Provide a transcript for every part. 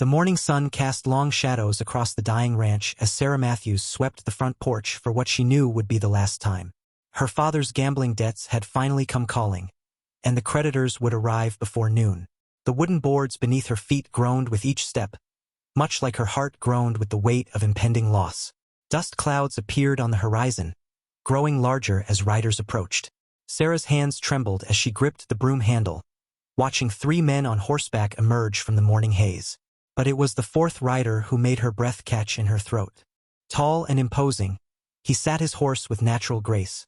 The morning sun cast long shadows across the dying ranch as Sarah Matthews swept the front porch for what she knew would be the last time. Her father's gambling debts had finally come calling, and the creditors would arrive before noon. The wooden boards beneath her feet groaned with each step, much like her heart groaned with the weight of impending loss. Dust clouds appeared on the horizon, growing larger as riders approached. Sarah's hands trembled as she gripped the broom handle, watching 3 men on horseback emerge from the morning haze. But it was the 4th rider who made her breath catch in her throat. Tall and imposing, he sat his horse with natural grace,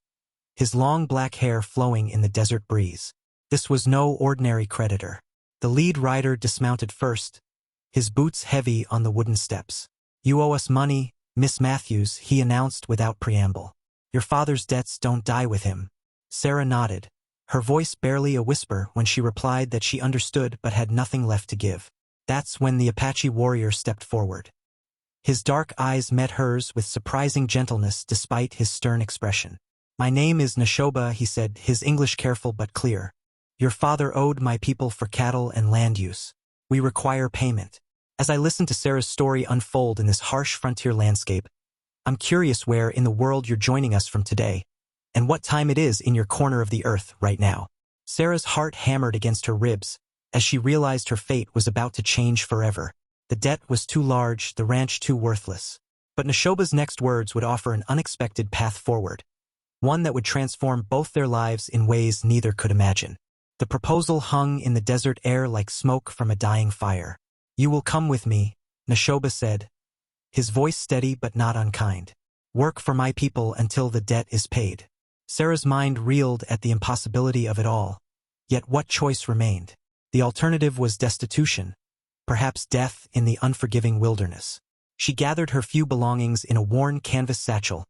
his long black hair flowing in the desert breeze. This was no ordinary creditor. The lead rider dismounted first, his boots heavy on the wooden steps. "You owe us money, Miss Matthews," he announced without preamble. "Your father's debts don't die with him." Sarah nodded, her voice barely a whisper when she replied that she understood but had nothing left to give. That's when the Apache warrior stepped forward. His dark eyes met hers with surprising gentleness despite his stern expression. "My name is Neshoba," he said, his English careful but clear. "Your father owed my people for cattle and land use. We require payment." As I listened to Sarah's story unfold in this harsh frontier landscape, I'm curious where in the world you're joining us from today, and what time it is in your corner of the earth right now. Sarah's heart hammered against her ribs as she realized her fate was about to change forever. The debt was too large, the ranch too worthless. But Neshoba's next words would offer an unexpected path forward, one that would transform both their lives in ways neither could imagine. The proposal hung in the desert air like smoke from a dying fire. "You will come with me," Neshoba said, his voice steady but not unkind. "Work for my people until the debt is paid." Sarah's mind reeled at the impossibility of it all. Yet what choice remained? The alternative was destitution, perhaps death in the unforgiving wilderness. She gathered her few belongings in a worn canvas satchel,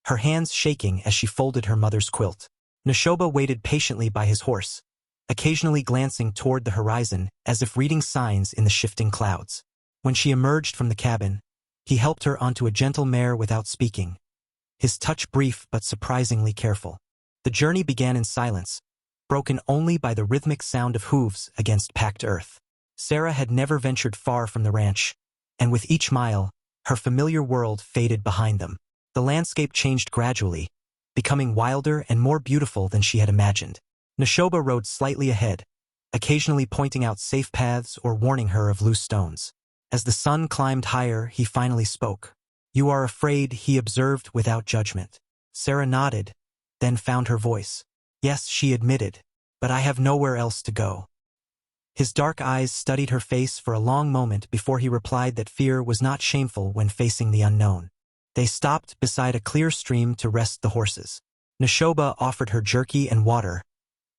her hands shaking as she folded her mother's quilt. Neshoba waited patiently by his horse, occasionally glancing toward the horizon as if reading signs in the shifting clouds. When she emerged from the cabin, he helped her onto a gentle mare without speaking, his touch brief but surprisingly careful. The journey began in silence, broken only by the rhythmic sound of hooves against packed earth. Sarah had never ventured far from the ranch, and with each mile, her familiar world faded behind them. The landscape changed gradually, becoming wilder and more beautiful than she had imagined. Neshoba rode slightly ahead, occasionally pointing out safe paths or warning her of loose stones. As the sun climbed higher, he finally spoke. "You are afraid," he observed without judgment. Sarah nodded, then found her voice. "Yes," she admitted, "but I have nowhere else to go." His dark eyes studied her face for a long moment before he replied that fear was not shameful when facing the unknown. They stopped beside a clear stream to rest the horses. Neshoba offered her jerky and water,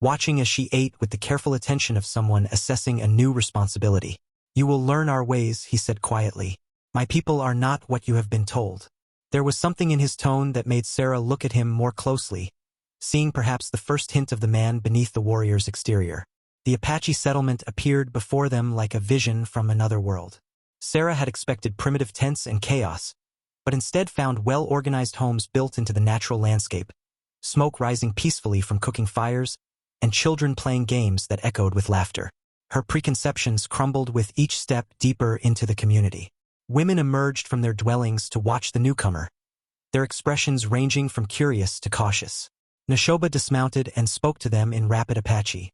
watching as she ate with the careful attention of someone assessing a new responsibility. "You will learn our ways," he said quietly. "My people are not what you have been told." There was something in his tone that made Sarah look at him more closely, seeing perhaps the first hint of the man beneath the warrior's exterior. The Apache settlement appeared before them like a vision from another world. Sarah had expected primitive tents and chaos, but instead found well-organized homes built into the natural landscape, smoke rising peacefully from cooking fires, and children playing games that echoed with laughter. Her preconceptions crumbled with each step deeper into the community. Women emerged from their dwellings to watch the newcomer, their expressions ranging from curious to cautious. Neshoba dismounted and spoke to them in rapid Apache,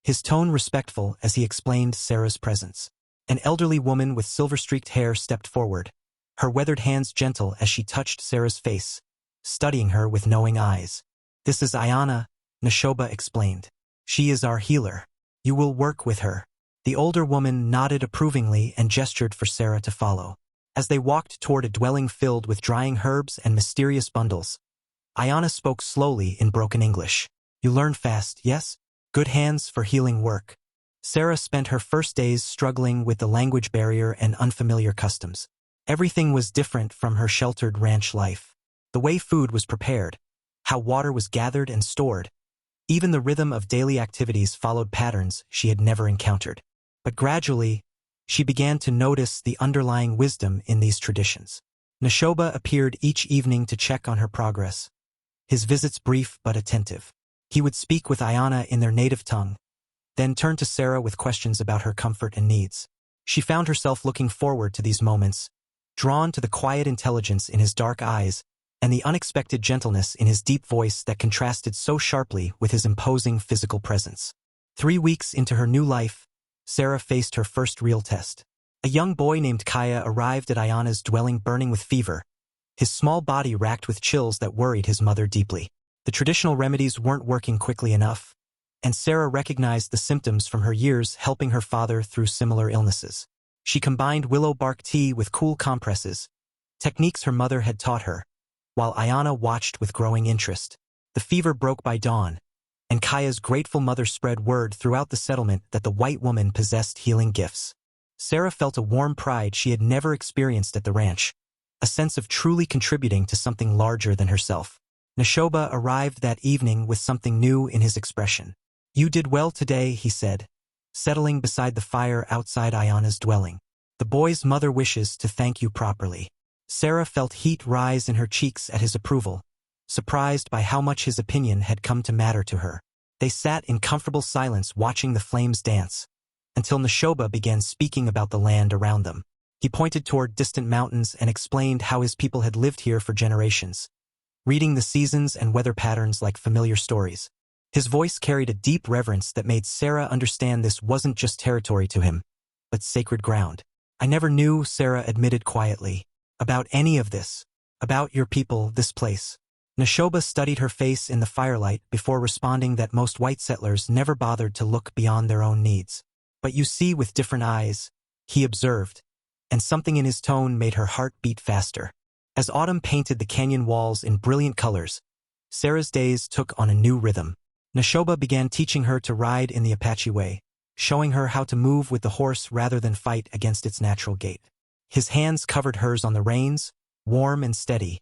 his tone respectful as he explained Sarah's presence. An elderly woman with silver-streaked hair stepped forward, her weathered hands gentle as she touched Sarah's face, studying her with knowing eyes. "This is Ayana," Neshoba explained. "She is our healer. You will work with her." The older woman nodded approvingly and gestured for Sarah to follow. As they walked toward a dwelling filled with drying herbs and mysterious bundles, Ayana spoke slowly in broken English. "You learn fast, yes? Good hands for healing work." Sarah spent her first days struggling with the language barrier and unfamiliar customs. Everything was different from her sheltered ranch life. The way food was prepared, how water was gathered and stored, even the rhythm of daily activities followed patterns she had never encountered. But gradually, she began to notice the underlying wisdom in these traditions. Neshoba appeared each evening to check on her progress, his visits brief but attentive. He would speak with Ayana in their native tongue, then turn to Sarah with questions about her comfort and needs. She found herself looking forward to these moments, drawn to the quiet intelligence in his dark eyes and the unexpected gentleness in his deep voice that contrasted so sharply with his imposing physical presence. 3 weeks into her new life, Sarah faced her first real test. A young boy named Kaya arrived at Ayana's dwelling burning with fever, his small body racked with chills that worried his mother deeply. The traditional remedies weren't working quickly enough, and Sarah recognized the symptoms from her years helping her father through similar illnesses. She combined willow bark tea with cool compresses, techniques her mother had taught her, while Ayana watched with growing interest. The fever broke by dawn, and Kaya's grateful mother spread word throughout the settlement that the white woman possessed healing gifts. Sarah felt a warm pride she had never experienced at the ranch, a sense of truly contributing to something larger than herself. Neshoba arrived that evening with something new in his expression. "You did well today," he said, settling beside the fire outside Ayana's dwelling. "The boy's mother wishes to thank you properly." Sarah felt heat rise in her cheeks at his approval, surprised by how much his opinion had come to matter to her. They sat in comfortable silence watching the flames dance, until Neshoba began speaking about the land around them. He pointed toward distant mountains and explained how his people had lived here for generations, reading the seasons and weather patterns like familiar stories. His voice carried a deep reverence that made Sarah understand this wasn't just territory to him, but sacred ground. "I never knew," Sarah admitted quietly, "about any of this, about your people, this place." Neshoba studied her face in the firelight before responding that most white settlers never bothered to look beyond their own needs. "But you see with different eyes," he observed, and something in his tone made her heart beat faster. As autumn painted the canyon walls in brilliant colors, Sarah's days took on a new rhythm. Neshoba began teaching her to ride in the Apache way, showing her how to move with the horse rather than fight against its natural gait. His hands covered hers on the reins, warm and steady,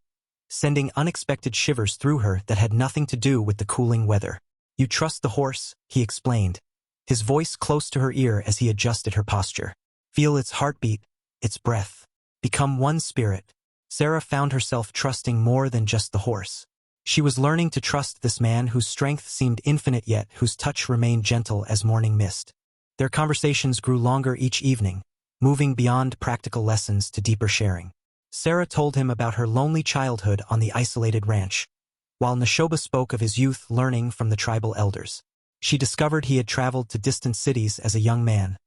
sending unexpected shivers through her that had nothing to do with the cooling weather. "You trust the horse," he explained, his voice close to her ear as he adjusted her posture. "Feel its heartbeat, its breath. Become one spirit." Sarah found herself trusting more than just the horse. She was learning to trust this man whose strength seemed infinite yet whose touch remained gentle as morning mist. Their conversations grew longer each evening, moving beyond practical lessons to deeper sharing. Sarah told him about her lonely childhood on the isolated ranch, while Neshoba spoke of his youth learning from the tribal elders. She discovered he had traveled to distant cities as a young man,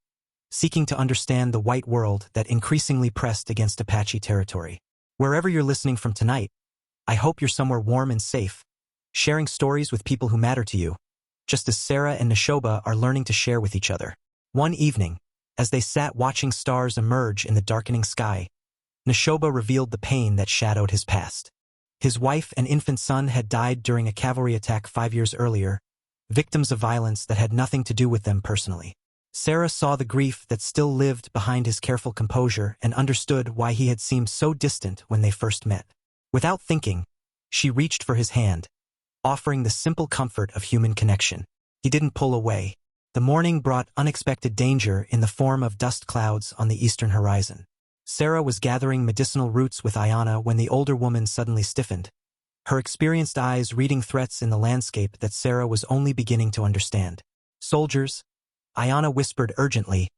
seeking to understand the white world that increasingly pressed against Apache territory. Wherever you're listening from tonight, I hope you're somewhere warm and safe, sharing stories with people who matter to you, just as Sarah and Neshoba are learning to share with each other. One evening, as they sat watching stars emerge in the darkening sky, Neshoba revealed the pain that shadowed his past. His wife and infant son had died during a cavalry attack 5 years earlier, victims of violence that had nothing to do with them personally. Sarah saw the grief that still lived behind his careful composure and understood why he had seemed so distant when they first met. Without thinking, she reached for his hand, offering the simple comfort of human connection. He didn't pull away. The morning brought unexpected danger in the form of dust clouds on the eastern horizon. Sarah was gathering medicinal roots with Ayana when the older woman suddenly stiffened, her experienced eyes reading threats in the landscape that Sarah was only beginning to understand. "Soldiers," Ayana whispered urgently,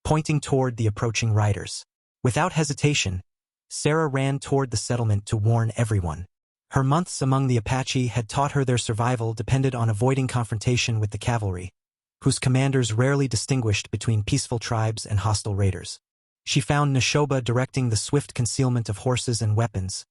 pointing toward the approaching riders. Without hesitation, Sarah ran toward the settlement to warn everyone. Her months among the Apache had taught her their survival depended on avoiding confrontation with the cavalry, whose commanders rarely distinguished between peaceful tribes and hostile raiders. She found Neshoba directing the swift concealment of horses and weapons,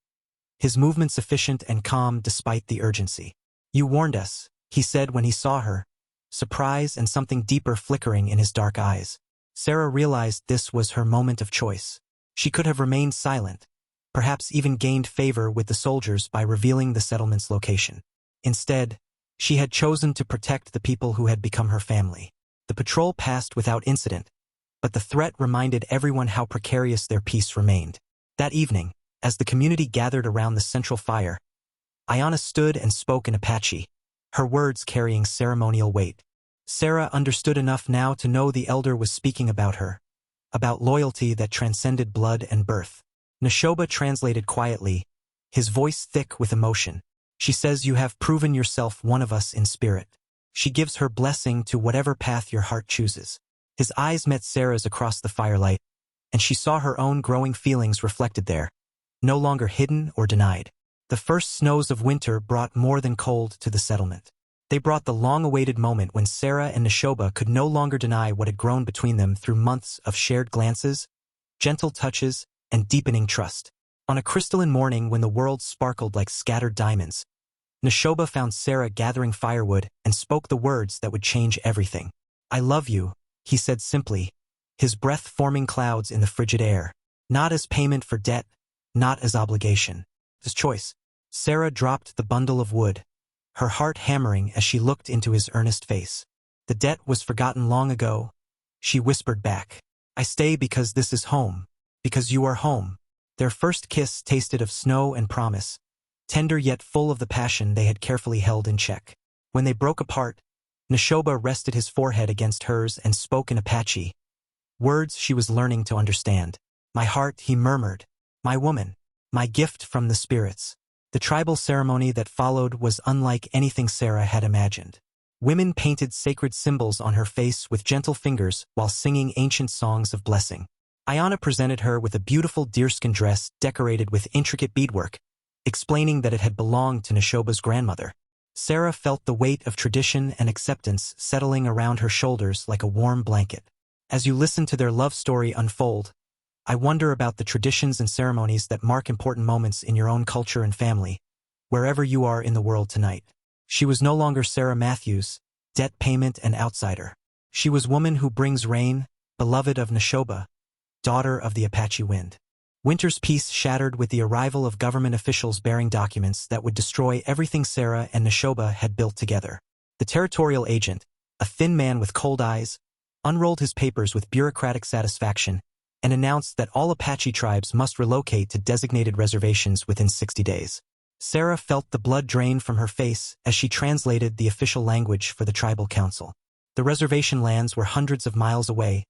his movements efficient and calm despite the urgency. "You warned us," he said when he saw her, surprise and something deeper flickering in his dark eyes. Sarah realized this was her moment of choice. She could have remained silent, perhaps even gained favor with the soldiers by revealing the settlement's location. Instead, she had chosen to protect the people who had become her family. The patrol passed without incident, but the threat reminded everyone how precarious their peace remained. That evening, as the community gathered around the central fire, Ayana stood and spoke in Apache, her words carrying ceremonial weight. Sarah understood enough now to know the elder was speaking about her, about loyalty that transcended blood and birth. Neshoba translated quietly, his voice thick with emotion. "She says you have proven yourself one of us in spirit. She gives her blessing to whatever path your heart chooses." His eyes met Sarah's across the firelight, and she saw her own growing feelings reflected there, no longer hidden or denied. The first snows of winter brought more than cold to the settlement. They brought the long-awaited moment when Sarah and Neshoba could no longer deny what had grown between them through months of shared glances, gentle touches, and deepening trust. On a crystalline morning when the world sparkled like scattered diamonds, Neshoba found Sarah gathering firewood and spoke the words that would change everything. "I love you," he said simply, his breath forming clouds in the frigid air. Not as payment for debt, not as obligation. His choice. Sarah dropped the bundle of wood, her heart hammering as she looked into his earnest face. "The debt was forgotten long ago," she whispered back. "I stay because this is home, because you are home." Their first kiss tasted of snow and promise, tender yet full of the passion they had carefully held in check. When they broke apart, Neshoba rested his forehead against hers and spoke in Apache, words she was learning to understand. "My heart," he murmured, "my woman, my gift from the spirits." The tribal ceremony that followed was unlike anything Sarah had imagined. Women painted sacred symbols on her face with gentle fingers while singing ancient songs of blessing. Ayana presented her with a beautiful deerskin dress decorated with intricate beadwork, explaining that it had belonged to Neshoba's grandmother. Sarah felt the weight of tradition and acceptance settling around her shoulders like a warm blanket. As you listen to their love story unfold, I wonder about the traditions and ceremonies that mark important moments in your own culture and family, wherever you are in the world tonight. She was no longer Sarah Matthews, debt payment and outsider. She was woman who brings rain, beloved of Neshoba, daughter of the Apache wind. Winter's peace shattered with the arrival of government officials bearing documents that would destroy everything Sarah and Neshoba had built together. The territorial agent, a thin man with cold eyes, unrolled his papers with bureaucratic satisfaction and announced that all Apache tribes must relocate to designated reservations within 60 days. Sarah felt the blood drain from her face as she translated the official language for the tribal council. The reservation lands were hundreds of miles away,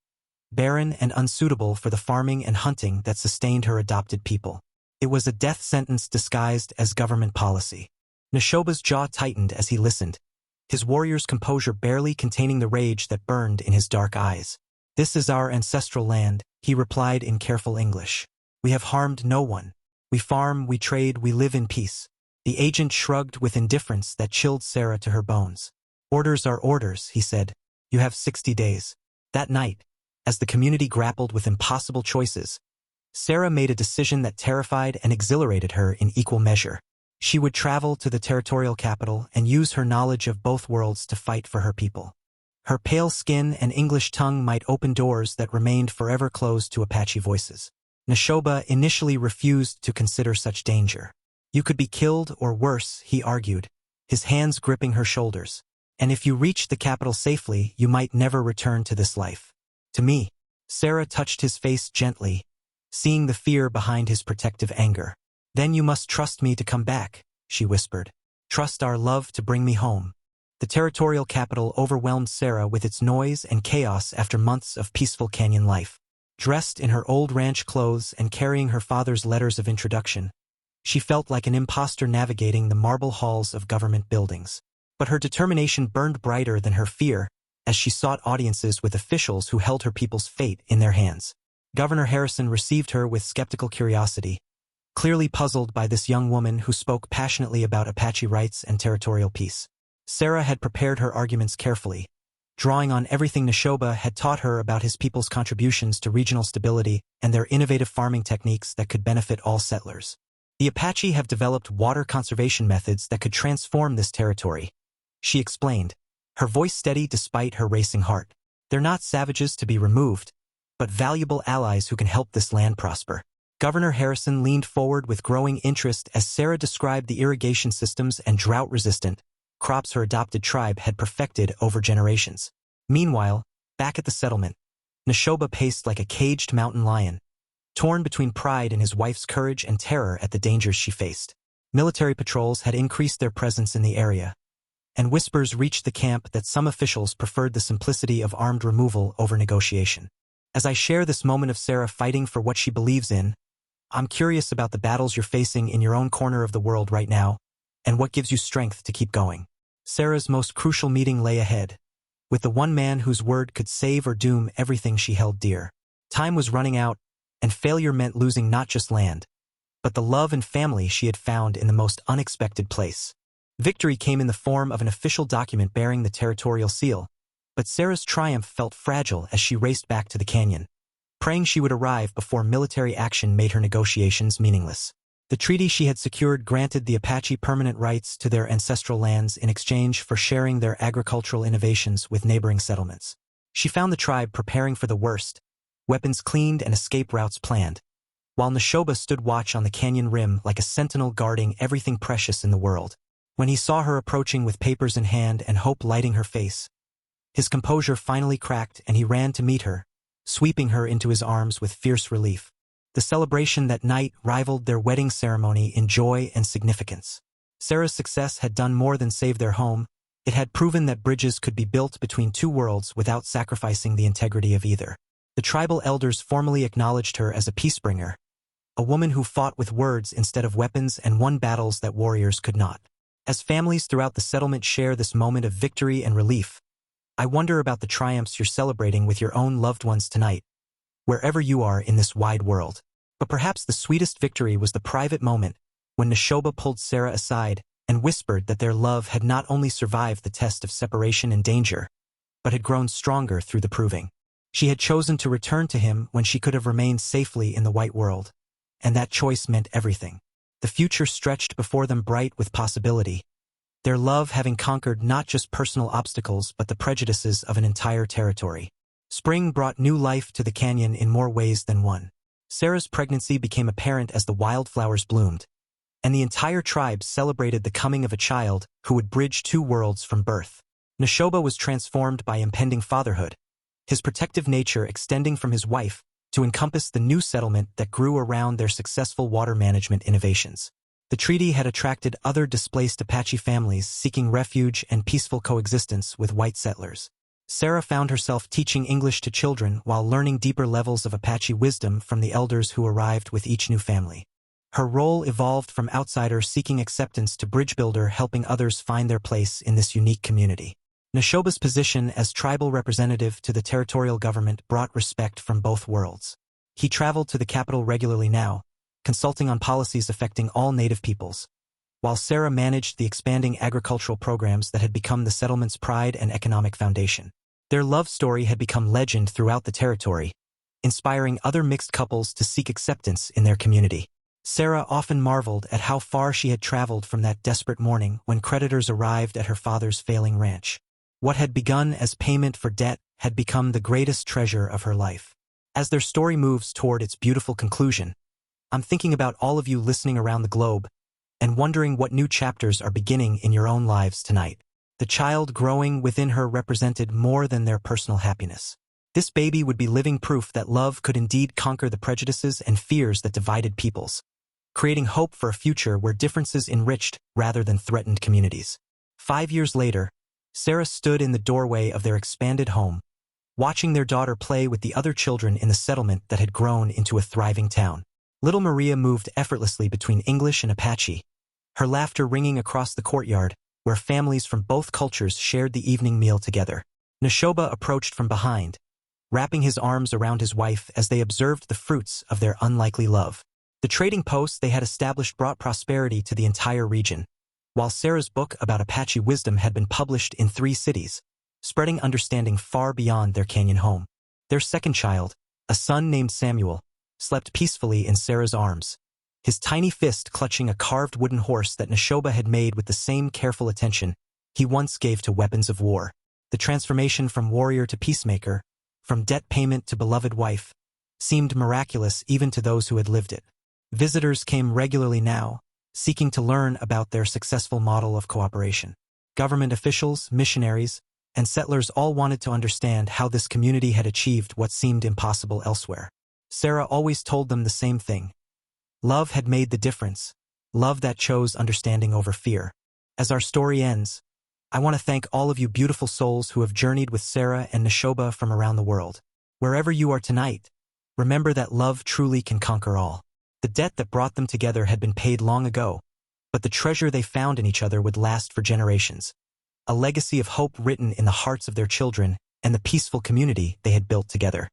barren and unsuitable for the farming and hunting that sustained her adopted people. It was a death sentence disguised as government policy. Neshoba's jaw tightened as he listened, his warrior's composure barely containing the rage that burned in his dark eyes. "This is our ancestral land," he replied in careful English. "We have harmed no one. We farm, we trade, we live in peace." The agent shrugged with indifference that chilled Sarah to her bones. "Orders are orders," he said. "You have 60 days. That night, as the community grappled with impossible choices, Sarah made a decision that terrified and exhilarated her in equal measure. She would travel to the territorial capital and use her knowledge of both worlds to fight for her people. Her pale skin and English tongue might open doors that remained forever closed to Apache voices. Neshoba initially refused to consider such danger. "You could be killed or worse," he argued, his hands gripping her shoulders. "And if you reach the capital safely, you might never return to this life." "To me." Sarah touched his face gently, seeing the fear behind his protective anger. "Then you must trust me to come back," she whispered. "Trust our love to bring me home." The territorial capital overwhelmed Sarah with its noise and chaos after months of peaceful canyon life. Dressed in her old ranch clothes and carrying her father's letters of introduction, she felt like an imposter navigating the marble halls of government buildings. But her determination burned brighter than her fear as she sought audiences with officials who held her people's fate in their hands. Governor Harrison received her with skeptical curiosity, clearly puzzled by this young woman who spoke passionately about Apache rights and territorial peace. Sarah had prepared her arguments carefully, drawing on everything Neshoba had taught her about his people's contributions to regional stability and their innovative farming techniques that could benefit all settlers. "The Apache have developed water conservation methods that could transform this territory," she explained, her voice steady despite her racing heart. "They're not savages to be removed, but valuable allies who can help this land prosper." Governor Harrison leaned forward with growing interest as Sarah described the irrigation systems and drought-resistant crops her adopted tribe had perfected over generations. Meanwhile, back at the settlement, Neshoba paced like a caged mountain lion, torn between pride in his wife's courage and terror at the dangers she faced. Military patrols had increased their presence in the area, and whispers reached the camp that some officials preferred the simplicity of armed removal over negotiation. As I share this moment of Sarah fighting for what she believes in, I'm curious about the battles you're facing in your own corner of the world right now, and what gives you strength to keep going. Sarah's most crucial meeting lay ahead, with the one man whose word could save or doom everything she held dear. Time was running out, and failure meant losing not just land, but the love and family she had found in the most unexpected place. Victory came in the form of an official document bearing the territorial seal, but Sarah's triumph felt fragile as she raced back to the canyon, praying she would arrive before military action made her negotiations meaningless. The treaty she had secured granted the Apache permanent rights to their ancestral lands in exchange for sharing their agricultural innovations with neighboring settlements. She found the tribe preparing for the worst, weapons cleaned and escape routes planned, while Neshoba stood watch on the canyon rim like a sentinel guarding everything precious in the world. When he saw her approaching with papers in hand and hope lighting her face, his composure finally cracked and he ran to meet her, sweeping her into his arms with fierce relief. The celebration that night rivaled their wedding ceremony in joy and significance. Sarah's success had done more than save their home. It had proven that bridges could be built between two worlds without sacrificing the integrity of either. The tribal elders formally acknowledged her as a peacebringer, a woman who fought with words instead of weapons and won battles that warriors could not. As families throughout the settlement share this moment of victory and relief, I wonder about the triumphs you're celebrating with your own loved ones tonight, wherever you are in this wide world. But perhaps the sweetest victory was the private moment when Neshoba pulled Sarah aside and whispered that their love had not only survived the test of separation and danger, but had grown stronger through the proving. She had chosen to return to him when she could have remained safely in the white world, and that choice meant everything. The future stretched before them bright with possibility, their love having conquered not just personal obstacles but the prejudices of an entire territory. Spring brought new life to the canyon in more ways than one. Sarah's pregnancy became apparent as the wildflowers bloomed, and the entire tribe celebrated the coming of a child who would bridge two worlds from birth. Neshoba was transformed by impending fatherhood, his protective nature extending from his wife to encompass the new settlement that grew around their successful water management innovations. The treaty had attracted other displaced Apache families seeking refuge and peaceful coexistence with white settlers. Sarah found herself teaching English to children while learning deeper levels of Apache wisdom from the elders who arrived with each new family. Her role evolved from outsider seeking acceptance to bridge builder helping others find their place in this unique community. Neshoba's position as tribal representative to the territorial government brought respect from both worlds. He traveled to the capital regularly now, consulting on policies affecting all native peoples, while Sarah managed the expanding agricultural programs that had become the settlement's pride and economic foundation. Their love story had become legend throughout the territory, inspiring other mixed couples to seek acceptance in their community. Sarah often marveled at how far she had traveled from that desperate morning when creditors arrived at her father's failing ranch. What had begun as payment for debt had become the greatest treasure of her life. As their story moves toward its beautiful conclusion, I'm thinking about all of you listening around the globe and wondering what new chapters are beginning in your own lives tonight. The child growing within her represented more than their personal happiness. This baby would be living proof that love could indeed conquer the prejudices and fears that divided peoples, creating hope for a future where differences enriched rather than threatened communities. 5 years later, Sarah stood in the doorway of their expanded home, watching their daughter play with the other children in the settlement that had grown into a thriving town. Little Maria moved effortlessly between English and Apache, her laughter ringing across the courtyard, where families from both cultures shared the evening meal together. Neshoba approached from behind, wrapping his arms around his wife as they observed the fruits of their unlikely love. The trading posts they had established brought prosperity to the entire region, while Sarah's book about Apache wisdom had been published in 3 cities, spreading understanding far beyond their canyon home. Their second child, a son named Samuel, slept peacefully in Sarah's arms, his tiny fist clutching a carved wooden horse that Neshoba had made with the same careful attention he once gave to weapons of war. The transformation from warrior to peacemaker, from debt payment to beloved wife, seemed miraculous even to those who had lived it. Visitors came regularly now, seeking to learn about their successful model of cooperation. Government officials, missionaries, and settlers all wanted to understand how this community had achieved what seemed impossible elsewhere. Sarah always told them the same thing. Love had made the difference, love that chose understanding over fear. As our story ends, I want to thank all of you beautiful souls who have journeyed with Sarah and Neshoba from around the world. Wherever you are tonight, remember that love truly can conquer all. The debt that brought them together had been paid long ago, but the treasure they found in each other would last for generations. a legacy of hope written in the hearts of their children and the peaceful community they had built together.